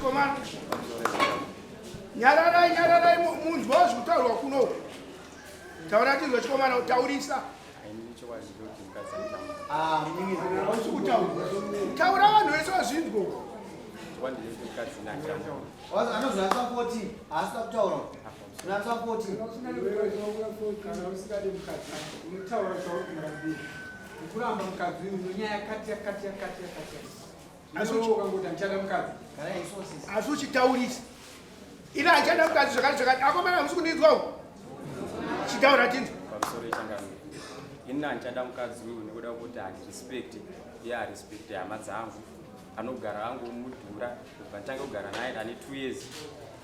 komana. Nyararai munzwa zvitaurwa kuno. Taura chizwa chikomana utaurisa. Taura vanhu vese vazvinzwa. Anozwa 14 haasina kutaura. Una 14. Kana usikade mukadzi unotaura chauri kuramba mukadzi unyaya kati. Ukangoita ndichada mukadzi. Asi uchitaurisa. Ina achada mukadzi zvakati akomana musi kundinzwa. Chitaura chinzwa. Pamusoro changano. Ina ndichada mukadzi uyu nekuda kuti respect respect hama dzangu. Anogara angu mudhura ukatanga kugara naye ane 2 years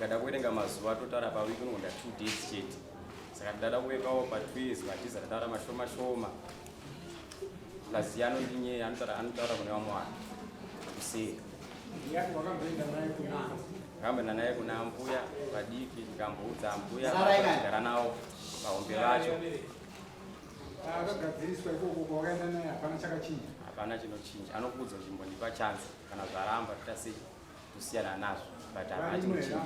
kada kuerenga mazuva totaura pawiki unogonda 2 days chete saka ndada kuwekawo pa 2 years matiza tataura mashoma laziyano ndinye anotaura kune vamwe vanhu kuseka akamboenda naye kuna mbuya vadiki ndikamboudza mbuya gara nawo vahombe vacho akagadziriswa ikoko kwakaenda naye hapana chakachinja. Hapana chinochinja. Anokuudza kuti chimbondipa chance kana zvaramba tutase kusiyana nazvo. But hapana chinochinja.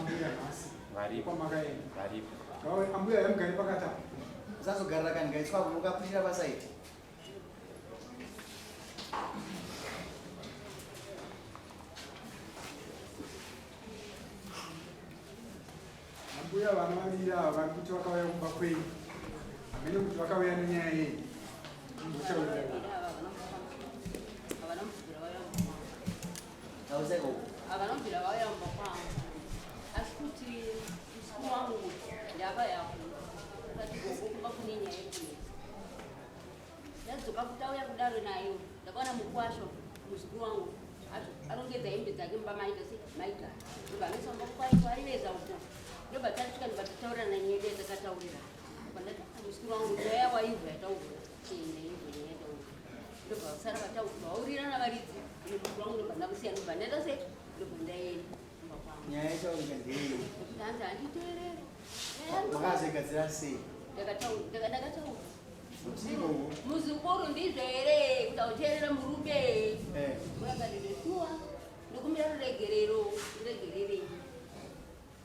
Varipo. Ambuya yamugari pakati apa. Usazogarira kani ngaitwa mukapushira pasaiti. Ambuya vana vaviri ava vari kuti vakauya kumba kwenyu. Hamene kuti vakauya nenyaya yei. Avanobvira vauya mumba kwangu asi kuti usiku wangu ndava yakuna kati gogo kumba kune nyaya yekunetsa ndadzoka kuti auya kudaro nayo ndakaona mukwasho muzukuru wangu arongedza hembe dzake mumba maita maigara ndobva mumba kwaiveza uko ndobva tasvika ndobva tataurana nyaya takataurira muzukuru wangu nyaya waibva yataurwa chienda ibva nyaya yataurwa ndobva sara vataurirana varidzi muzukuru wangu ndobva ndakusiya ndobva ndaenda sei ndobva ndaenda mumba kwangu nyaya yataurika ndei ndanzi handiteerere wakazogadzira sei ndakataura muzukuru ndizvo here kuti auteerera murume murakadedeshuwa ndokumbira ruregerero uregererei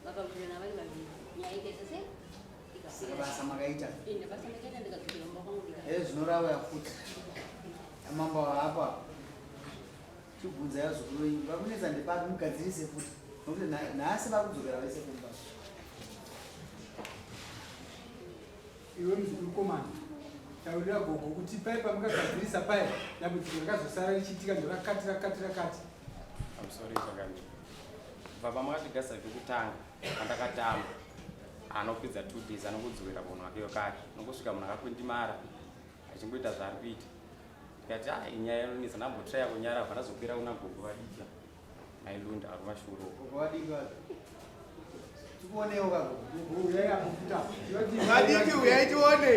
vakavirana vari vaviri nyaya ikaita sei basa makaita basa makaita ndikadzokera mumba kwangu zvinorava futi amamba apa chibvunza yazukuru wenyu vakunetsa ndepati mugadzirise futi nokuti nhasi vakudzokera vese kumba. Iwe muzukuru komana taurira gogo kuti pai pamukagadzirisa pai dambudziko rakazosara richiitika ndorakatira kati. Pamusoro changano. Baba makagasa zvekutanga pandakatamba anopedza 2 days anokudzokera munhu wakeyo kare nokusvika munhu akakwendimara achingoita zvaari kuita tikati inyaya inonetsa ndambotraya kunyara vanazokwira kuna gogo vadika mailunda ari mashuro gogo vadika tikuonewo kago vadiki uyai tione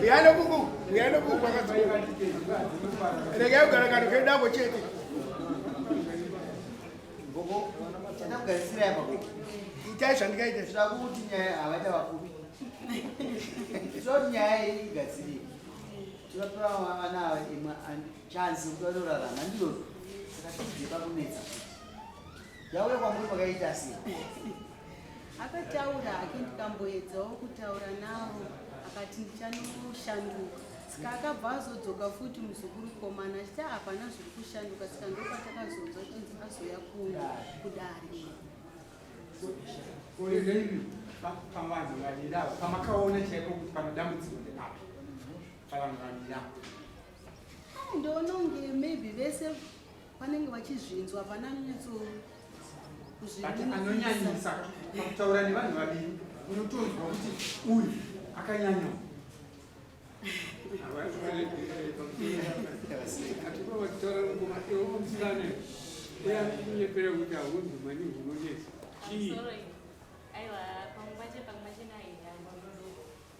uyai nokuku regai kugara kano kedambo chete gogo chandakugarisira yapa gogo itai zvandikaita zvida kuti nyaya havaita vapfupi zvoti nyaya iyi igadzirike tivatora vana ava imwe chansi kuti vanorarama ndizvozvo saka tidzipa kunetsa yauya kwamuri kwakaita sei akataura hake ndikamboedzawo kutaura navo akati ndichanoshanduka saka akabva azodzoka futi muzukuru komana achiti hapana zviri kushanduka saka ndopatakazonzwa kunzi azoya kudare orereivi pavanhu vaviri avo pamakaona chaiko kuti pana dambudziko ndenapo pavanhu vaviri avo ndoona unge maybe vese vanenge vachizvinzwa pana anonyatso anonyanyisa pakutaura nevanhu vaviri unotonzwa kuti uyu akanyanya atipavakutaura ngomaeomusirane uyakunyepera kuti haunzi mani hunonetsa aiwa pamwe naida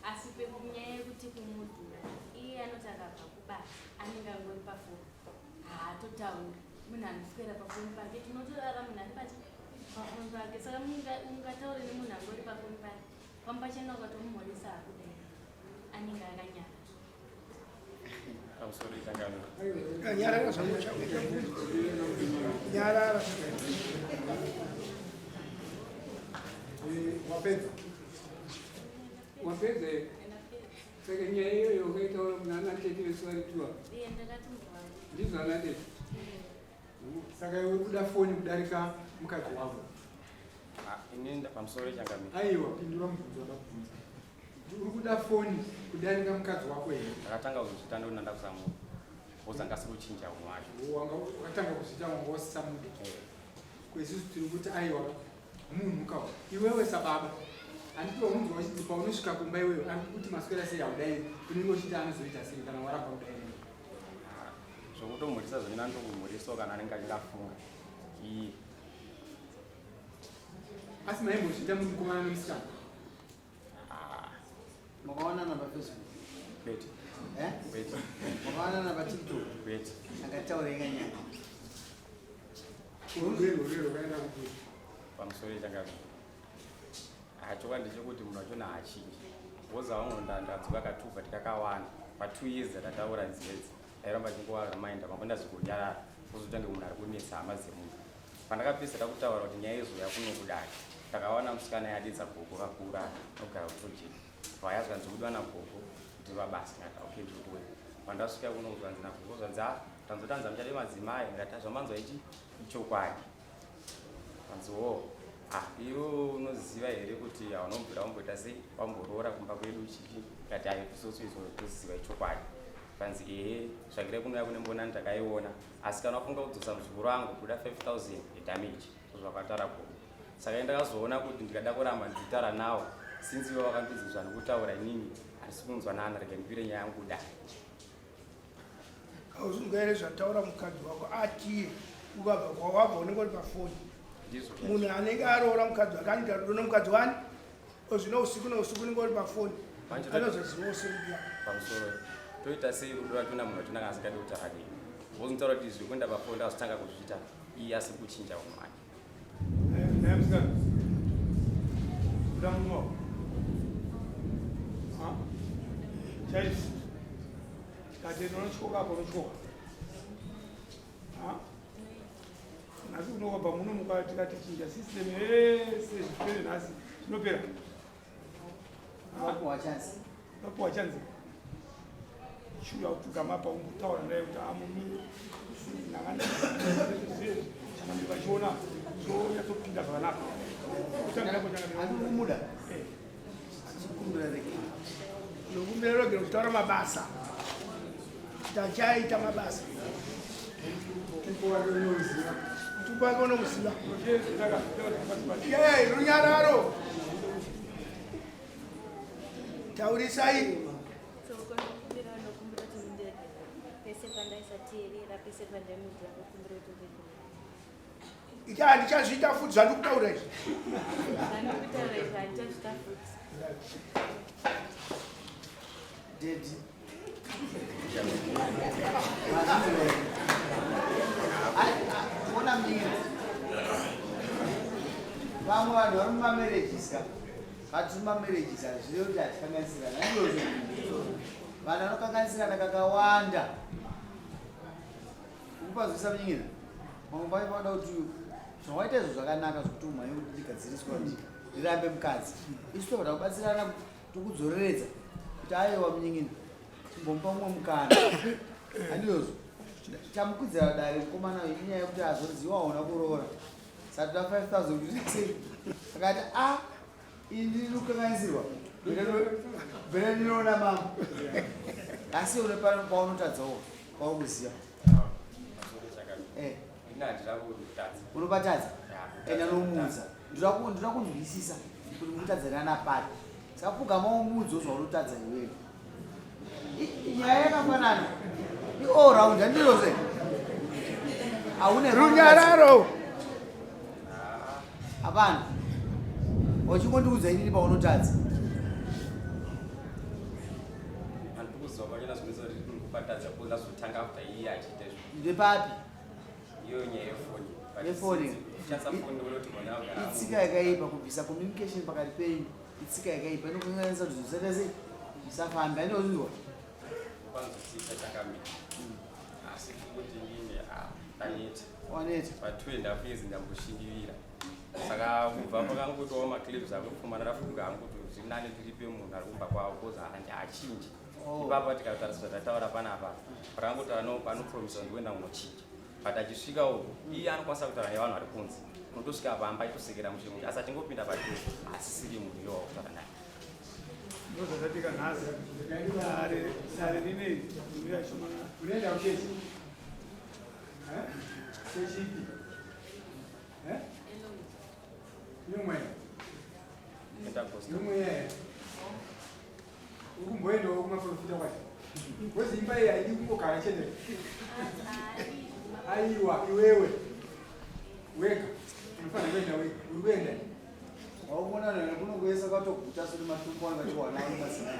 asi pekunyaya yekuti kumudhura iye anoti akabva kubasa anenge angori pafoni haatotauri munhu anoswera pafoni pake tinotorara munhu ari pafoni pake saka ungataure nemunhu angori pafoni pake pamupachena ukatomumhoresa hakudai anenge akanyara pamusoro changano. Nyarara zvamucha. Nyarara. Wapedza. Wapedza. Saka nyaya iyoyo ukaitaura munana tete vesuvaritiwa. Iye ndakati mvura. Ndizvo ana tete. Saka iwe uri kuda foni kudarika mukadzi wako. Inini pamusoro changamira. Aiwa, pindura mubvunzo wakabvunza. Uri kuda foni kudarika mukadzi wako here? Ndakatanga kuzvita ndonanda kusamuka. Wozanga sikuchinja umwe wacho. Wanga wakatanga kuzvita wanga wasisamuka. Kwezisi tiri kuti aiwa munhu kawa. Iwewe sababa. Anditi wamunhu wachiti paunosvika kumba iwewe kuti maswera sei haudai unenge uchiti anozoita sei kana waramba kudai. Zvokutomhurisa zvonyina ndokumhurisawo kana anenge achingafunga. Asi maimbozvita mukomana nomusikana? Makaonana paFacebook? Kwete. Kwete. Makaonana paTikTok? Kwete. Akataura ikanyanya. Rwero kaenda kuti pamusoro changamira. Chokwadi ndechekuti munhu wachona haachinji. Wozawo ndadzoka katubva tikakawanda pa2 years dzatataura nzedzi. Airamba chingova reminder mangona zvikunyarara kuzotange munhu ari kunetsa hama dzemunhu. Pandakapedzera kutaura kuti nyaya izoya kunokudai. Takawana musikana yadedza gogo kakura anogara kuproject. Vaya zvanzi kudwana gogo kuti vabasa ngata okay ndikuwe. Pandasvika kuno kuzvanzi nagogo zvanzi tanzotanza muchade madzimai ngata zvamanzwa ichi ichokwadi. Vanziwo iwe unoziva here kuti haunombira wamboita sei wamboroora kumba kwedu chichi ngati ayo kusoso izoziva ichokwadi. Vanzi zvakire kunouya kune mbona ndakaiona asi kana wafunga kudzosa muzukuru wangu kuda 5,000 yedamage zvakataura gogo. Saka ndakazoona kuti ndikada kuramba ndichitaura nawo since iwe wakandizivisa nekutaura inini handisi kunzwa nana rega ndipire nyaya yangu kudai. Hauzunga here zvataura mukadzi wako atiye ukabva kwawabva unenge uri pafoni. Munhu anenge aroora mukadzi wake anoita rudo nomukadzi wani ozvino usiku neusiku unenge uri pafoni anozozivawo seuya pamusoro toita sei rudo rachona munhu wachona kana asingadi kutaura neni. Wozontaura kuti izvi kuenda pafoni ndazotanga kuzviita iye asiri kuchinja umwani. Musikana kuda munhu wako chaisi kati nonotyoka apo notyoka nhasi kunokabva muno mukati chinja system yese zvipere nhasi zvinopera apuwa chanzi shuya kutugamapa umbotaura naye kuti amuni nakachiona zoyatsopinda zvakanaka Andikumuda. nokumbira rogero kutaura mabasa tachaita mabasa mutumbo wake unomuziva runyararo taurisai iti handichazviita futi zvandikutaura izvi Dedi. Ona miri. Vamwe vanhu vari mumamarriages ka. Kati mumamarriages hazvirevi kuti hatikanganisirana. Ndizvo vanhu vanokanganisirana kakawanda. Ukupazivisa munyingira. Vamwe vanoda kuti zvawaita izvo zvakanaka zvokuti umhanye kuti ndigadziriswa kuti ndirambe mukadzi. Isu toda kubatsirana tokudzoreredza. Aiwa munyingira bomba mumwe mukana handizvo chamukwidzira dare mukomana inyaya yekuti hazoziva una kuroora saka toda 5,000 kuti sei akati ini ndiri kukanganisirwa bhera ndinoona mama asi une pano paunotadzawo pauri kuziva unopatadza ende anomuudza ndinoda kunzwisisa kuti mukutadzanana pari saka pfugama umudzo zvaunotadza iwewe nyaya yakafanana all round handiro se haune runyararo hapana wachingondiudza inini paunotadza handikuziva pachona zvinesa kuti ndikupatadza kuza zvotanga after iye achiita izvo ndepapi iyo nyaya yefoni itsika yakaipa kubvisa communication pakati penyu itsika yakaipa inokunganisa kuti zvisata sei musafambe andozvizwa kwanzotsika chakamira asi kuti inini ndaneta waneta pa2.5 years ndamboshingirira saka kubva pakangoitawo maclips akupfumana rafunga anguti zvinani tiripe munhu ari kumba kwawo koza achinji ipapo tikatariswa tataura panapa pakangotaura panopromisa ndikuenda kunochinja but achisvika uku iye anokwanisa kutaura nevanhu vari kunzi unotosvika pamba itosekera muchimuchi asi atingopinda pacho asisiri munhu iyowa kutaura naye ndozvatatika nhasi sare rinei unoenda kuchechi chechipi yomwe ukumboendawo kumaprofita kwacho wezi imba iyi haidi kungogara chete aiwa iwewe wega unofanira kuenda wega uri kuenda waumona nene kunongoisa katoguta suri matumbo angatiwana mazina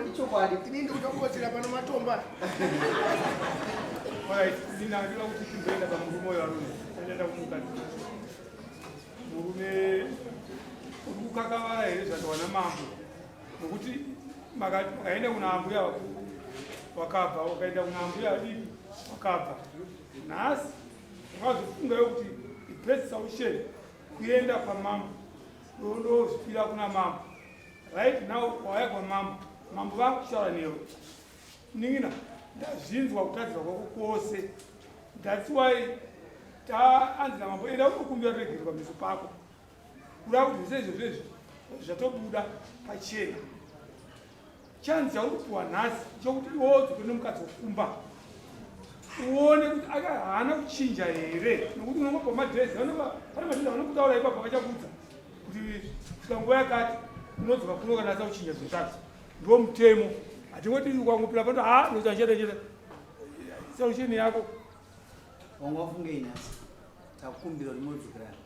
ichokwadi inini kutokotsera pano matomba ndinadira kuti timboenda pamurume oyo arume aenda kumukadzi murume uri kukakavara here zvakawana mambo nokuti makaenda kuna ambuya wakabva wakaenda kuna ambuya adiki wakabva nhasi ungazofungayo kuti ibest solution kuenda pamambo ndozvipira kuna mambo right now wauya kwamambo mambo vakushara newe ningina ndazvinzwa kutadzirwa kwako kwose that's why taanzi namambo enda unokumbira regero pameso pako kuda kuti zvese izvozvezvi zvatobuda pachena chanzi chauri kupiwa nhasi chokuti iwodzoke nomukadzi wokumba uone kuti haana kuchinja here nokuti unongopa madhezi pane madhezi vanokutaura ipapo vachakudza kuti kusvika nguva yakati unodzoka kuno kana asa kuchinja zvinhu zvake ndo mutemo hatingoti ukangopira pano ndochacheta solution yako wanga wafungei nhasi takukumbira kuti mudzokirana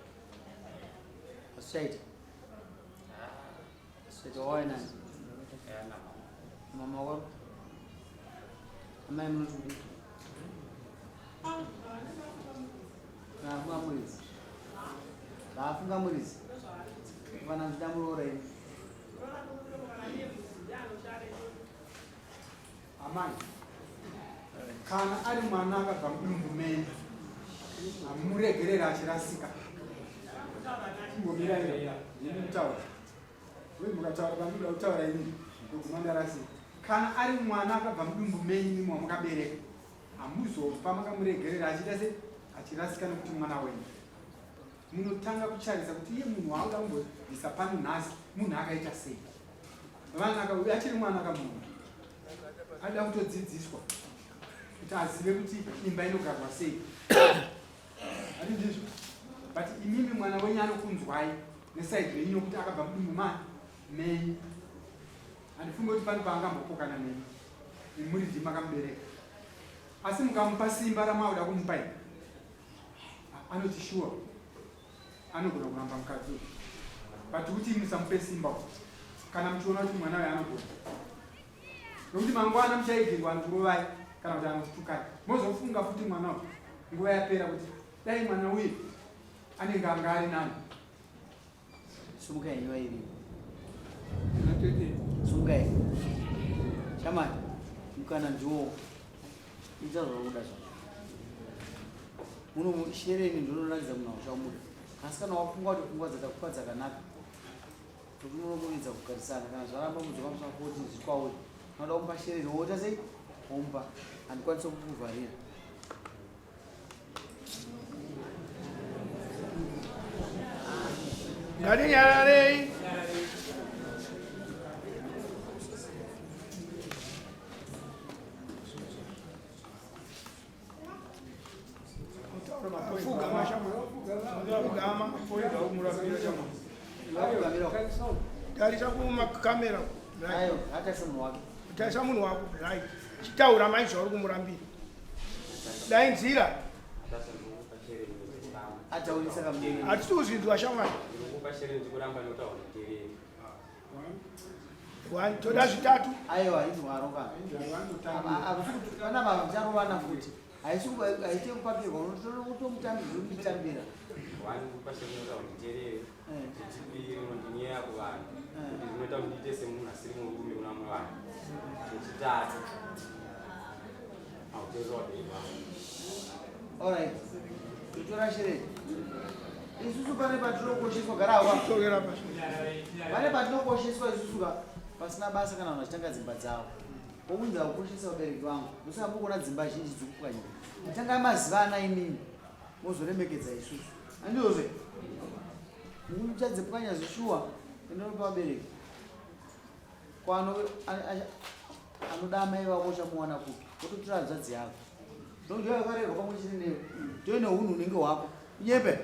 asichaita wawainani mama wako amai munoti nafunga murizi vaafunga murizi fana ndidamuroora ini amai kana ari mwana akabva mudumbu meni amuregerera achirasika ingomiraira ini mutaura uye mukataura pamuda kutaura ini kuguma ndarasika kana ari mwana akabva mudumbu menyu mwamukabereka hamuzopa makamuregerera achiita se achirasika nekuti mwana wenyu munotanga kucharisa kuti iye munhu waauda kumbobvisa pano nhasi munhu akaita sei vanhu achiri mwana akamunhu ada kutodzidziswa kuti azive kuti imba inogarwa sei ati ndizvo but imimi mwana wenyu anokunzwai nesaidhi yenyu nokuti akabva mudumbu mani menyu handifunge kuti pano paangambopokana nemi imuri ndima akamubereka asi mukamupa simba ramauda kumupai anoti shuwa anogona kuramba mukadzi but kuti musamupe simba kana muchiona kuti mwana uyo anogona nokuti mangwana muchaigirwa anokurovai kana kuti anokutukai mozofunga futi mwana uyo nguva yapera kuti dai mwana uyu anenge anga ari nani sumukai nyuva iri natete sumukai shamani mukana ndiwo ita zvakuda zva muno shereni ndonoratidza munhu auchamuda asi kana wafunga kuti pfungwa dzatakupa dzakanaka kuti munomuridza kugarisana kana zvaramba kudzoka musakoti zvitwauri anoda kumupa shereni woita sei womupa handikwanisa kukuvharira ngadinyararei tarisa kumakamera tarisa munhu wako right chitaura mai zvauri kumurambira dai nzira ataurisa kamudeni hatisi kuzvinzwa shamwari toda zvitatu aiwa izvaro kana vana vacharovana futi haite kupapirwa unotomutambira alright totora shereni isusu pane patinokosheswa garawa tokera pashi pane patinokosheswa isusu pasina basa kana vanhu vachitanga dzimba dzavo pokunzi akukoshesa ubereki wangu musamba kuona dzimba zhinji dzikupwanyika mutanga maziva ana imini mozoremekedza isusu andizve muchadzipwanya zvishuwa inopa vabereki kwano anoda amai vavo chamuwana kupi ototora nzvadzi yavo ndondiyo yakarerwa pamwe chete newe ndiyo neunhu unenge hwako nyepe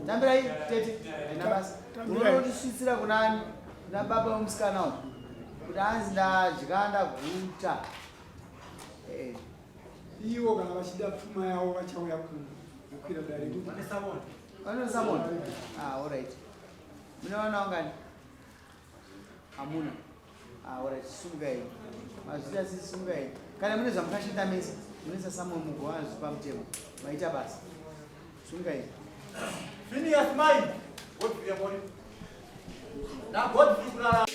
tambirai tete aina basa unotisvitsira kunani kuna baba wemusikana uyu kuti anzi ndadya ndaguta ivo kana vachida pfuma yavo vachauya kukwira dare vane samoni alright mune vana vangani hamuna alright sungai mazvita sisi sungai kana mune zvamukashita mese munesa samoni mugovana zvipamutemo maita basa sungai Phineas mine. What do you want? Now God free kurara.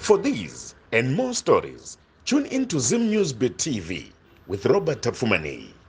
For these and more stories, tune in to Zim News Bit TV with Robert Tafumani.